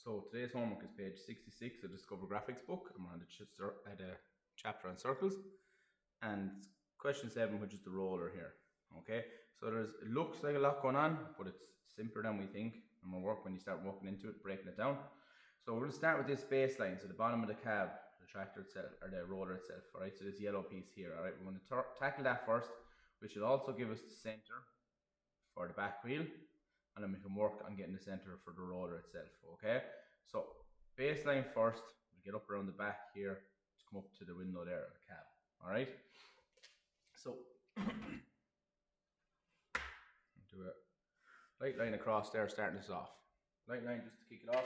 So today's homework is page 66 of the Discover Graphics book, and we're on the chapter on circles, and question 7, which is the roller here. Okay, so it looks like a lot going on, but it's simpler than we think, and we'll work when you start walking into it, breaking it down. So we're going to start with this baseline, so the bottom of the cab, the tractor itself, or the roller itself. All right, so this yellow piece here. All right, we're going to tackle that first, which will also give us the center for the back wheel, and then we can work on getting the center for the roller itself. Okay, so baseline first, we get up around the back here to come up to the window there of the cab. All right, so do a light line across there, starting this off. Light line just to kick it off.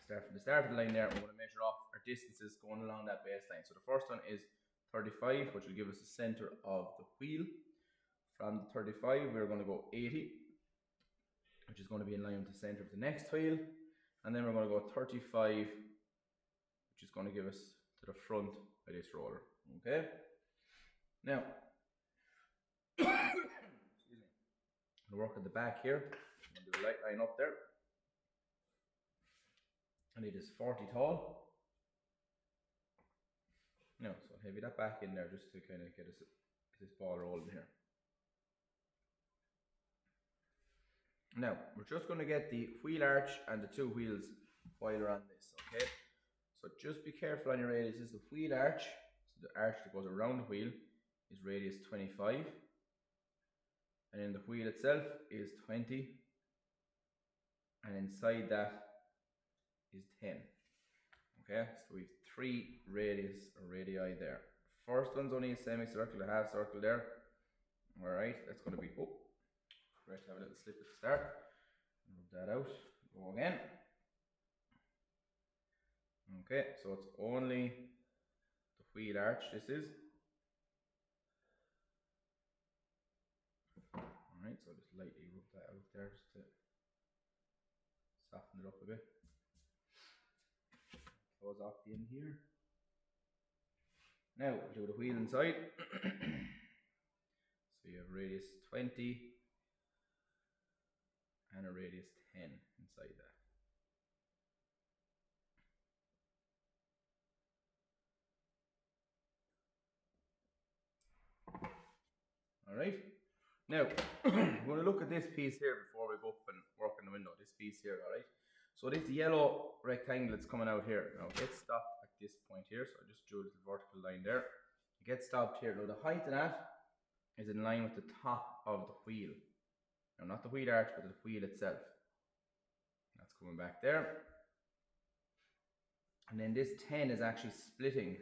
Start from the start of the line there, we're going to measure off our distances going along that baseline. So the first one is 35, which will give us the center of the wheel. From the 35, we're going to go 80, which is going to be in line with the center of the next wheel. And then we're going to go 35, which is going to give us to the front of this roller. Okay? Now, excuse me. I'm going to work at the back here. I'm going to do a light line up there. And it is 40 tall. Now, so I'll heavy that back in there just to kind of get this ball rolling here. Now, we're just going to get the wheel arch and the two wheels while we're on this, okay? So just be careful on your radiuses. The wheel arch, so the arch that goes around the wheel, is radius 25. And then the wheel itself is 20. And inside that is 10. Okay, so we have 3 radius or radii there. First one's only a semicircle, a half circle there. Alright, that's going to be, oh, right, have a little slip at the start. Rub that out, go again. Okay, so it's only the wheel arch, this is. Alright, so just lightly rub that out there just to soften it up a bit. Close off the end here. Now we'll do the wheel inside. So you have radius 20 and a radius 10 inside that. Alright. Now we're going to look at this piece here before we go up and work in the window. This piece here, alright? So this yellow rectangle that's coming out here, now it gets stopped at this point here, so I just drew a little vertical line there. It gets stopped here. Now the height of that is in line with the top of the wheel. Now not the wheel arch, but the wheel itself. That's coming back there. And then this 10 is actually splitting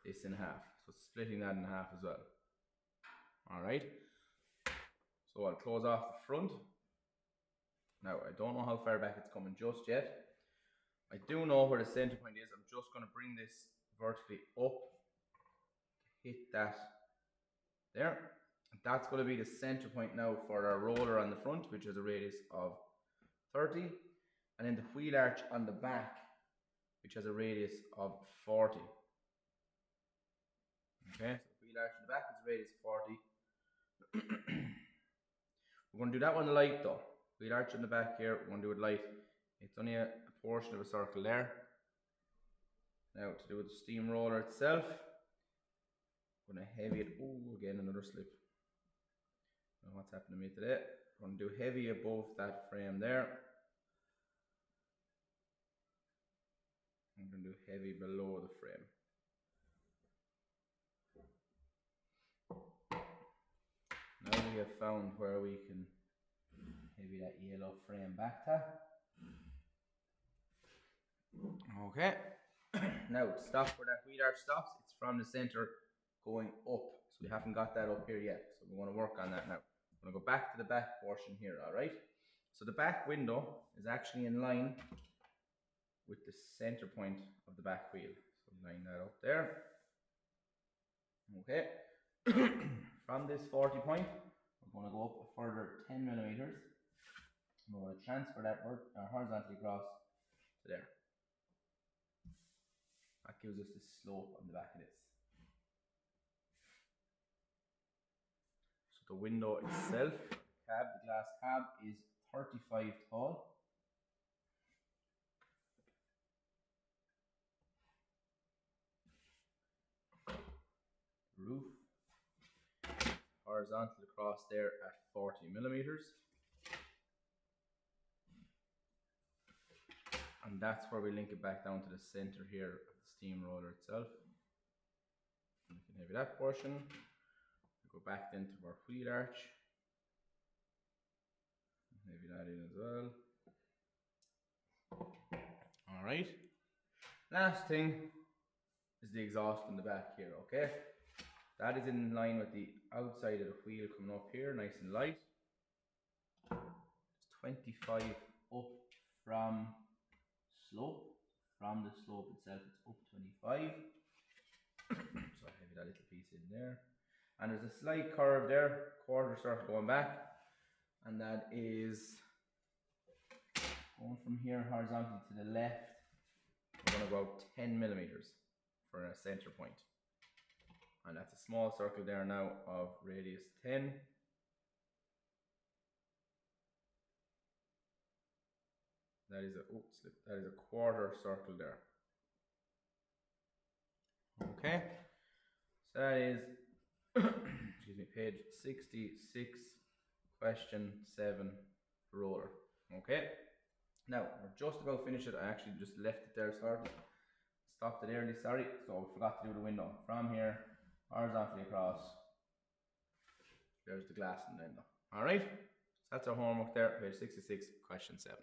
this in half. So it's splitting that in half as well. Alright. So I'll close off the front. Now, I don't know how far back it's coming just yet. I do know where the center point is. I'm just going to bring this vertically up to hit that there. And that's going to be the center point now for our roller on the front, which has a radius of 30. And then the wheel arch on the back, which has a radius of 40. Okay, so the wheel arch on the back is a radius of 40. We're going to do that one light though. Wheel arch on the back here, we're going to do it light. It's only a portion of a circle there. Now to do with the steamroller itself, I'm going to heavy it. Oh, again another slip. I don't know what's happened to me today. I'm going to do heavy above that frame there. I'm going to do heavy below the frame. Now we have found where we can heavy that yellow frame back to. Okay. Now to stop where that wheel arch stops, it's from the center going up. So we haven't got that up here yet. So we want to work on that now. I'm going to go back to the back portion here, alright? So the back window is actually in line with the center point of the back wheel. So line that up there. Okay. From this 40 point, we're going to go up a further 10 millimeters. We're going to transfer that horizontally across to there. That gives us the slope on the back of this. So the window itself, the glass cab, is 35 tall. horizontal across there at 40 millimeters. And that's where we link it back down to the center here of the steamroller itself. You can have that portion. We go back then to our wheel arch. Maybe that in as well. Alright. Last thing is the exhaust in the back here, okay? That is in line with the outside of the wheel coming up here, nice and light. It's 25 up from slope. From the slope itself, it's up 25. So I have that little piece in there. And there's a slight curve there, quarter circle going back. And that is going from here horizontally to the left. We're going to go out 10 millimeters for a center point. And that's a small circle there now of radius 10. That is a quarter circle there. Okay, so that is excuse me, page 66, question 7, roller. Okay, now we're just about finished it. I actually just left it there, stopped it early, sorry, so I forgot to do the window. From here, horizontally across, there's the glass in the window. Alright, so that's our homework there, page 66, question 7.